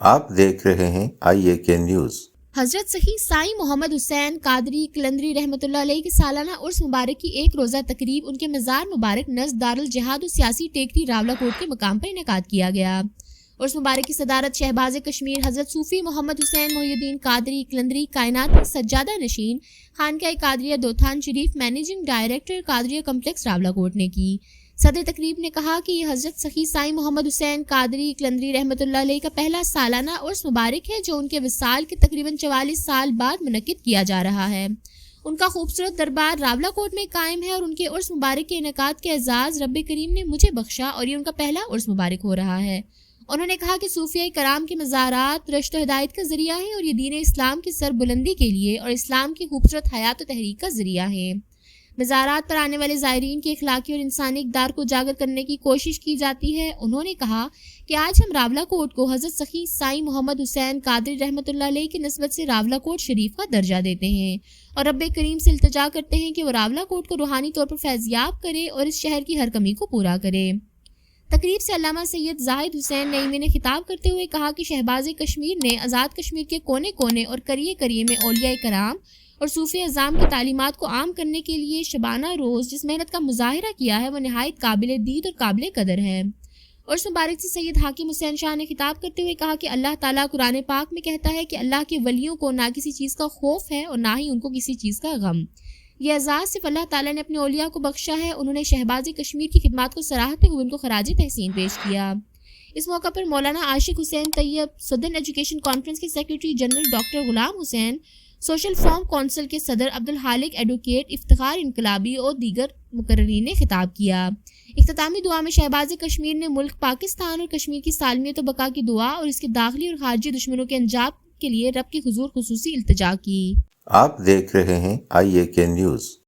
آپ دیکھ رہے ہیں IAK نیوز۔ حضرت سخی سائیں محمد حسین قادری قلندری رحمۃ اللہ علیہ کی سالانہ عرس مبارک کی ایک روزہ تقریب ان کے مزار مبارک نزد دارالجہاد و سیاسی ٹیکری راولاکوٹ کے مقام پر انعقاد کیا گیا۔ عرس مبارک کی صدارت شہباز کشمیر حضرت صوفی محمد حسین محی الدین قادری قلندری کائنات کی سجادہ نشین خانقاہ قادریہ دوتھان شریف مینیجنگ ڈائریکٹر قادریہ کمپلیکس راولاکوٹ نے کی۔ صدر تقریب نے کہا کہ یہ حضرت سخی سائیں محمد حسین قادری قلندری رحمۃ اللہ علیہ کا پہلا سالانہ عرس مبارک ہے جو ان کے وصال کے تقریباً 44 سال بعد منعقد کیا جا رہا ہے۔ ان کا خوبصورت دربار راولاکوٹ میں قائم ہے اور ان کے عرس مبارک کے انعقاد کے اعزاز رب کریم نے مجھے بخشا اور یہ ان کا پہلا عرس مبارک ہو رہا ہے۔ انہوں نے کہا کہ صوفیہ کرام کے مزارات رشد و ہدایت کا ذریعہ ہیں اور یہ دین اسلام کی سربلندی کے لیے اور اسلام کی خوبصورت حیات و تحریک کا ذریعہ ہیں۔ مزارات پر آنے والے زائرین کی اخلاقی اور انسانی اقدار کو اجاگر کرنے کی کوشش کی جاتی ہے۔ انہوں نے کہا کہ آج ہم راولاکوٹ کو حضرت سخی سائیں محمد حسین قادری رحمۃ اللہ علیہ کی نسبت سے راولاکوٹ شریف کا درجہ دیتے ہیں اور رب کریم سے التجا کرتے ہیں کہ وہ راولاکوٹ کو روحانی طور پر فیضیاب کرے اور اس شہر کی ہر کمی کو پورا کرے۔ تقریب سے علامہ سید زاہد حسین نعیمی نے خطاب کرتے ہوئے کہا کہ شہباز کشمیر نے آزاد کشمیر کے کونے کونے اور قریے قریے میں اولیاء کرام اور صوفی اعظام کی تعلیمات کو عام کرنے کے لیے شبانہ روز جس محنت کا مظاہرہ کیا ہے وہ نہایت قابل دید اور قابل قدر ہے۔ عرس مبارک سے سید حاکم حسین شاہ نے خطاب کرتے ہوئے کہا کہ اللہ تعالیٰ قرآن پاک میں کہتا ہے کہ اللہ کے ولیوں کو نہ کسی چیز کا خوف ہے اور نہ ہی ان کو کسی چیز کا غم۔ یہ اعزاز صرف اللہ تعالیٰ نے اپنے اولیاء کو بخشا ہے۔ انہوں نے شہباز کشمیر کی خدمات کو سراہتے ہوئے ان کو خراج تحسین پیش کیا۔ اس موقع پر مولانا عاشق حسین طیب صدر ایجوکیشن کانفرنس کے سیکریٹری جنرل ڈاکٹر غلام حسین، سوشل فارم کونسل کے صدر عبدالخالق ایڈوکیٹ افتخار انقلابی اور دیگر مقررین نے خطاب کیا۔ اختتامی دعا میں شہباز کشمیر نے ملک پاکستان اور کشمیر کی سالمیت و بقا کی دعا اور اس کے داخلی اور خارجی دشمنوں کے انجام کے لیے رب کی حضور خصوصی التجا کی۔ آپ دیکھ رہے ہیں IAK نیوز۔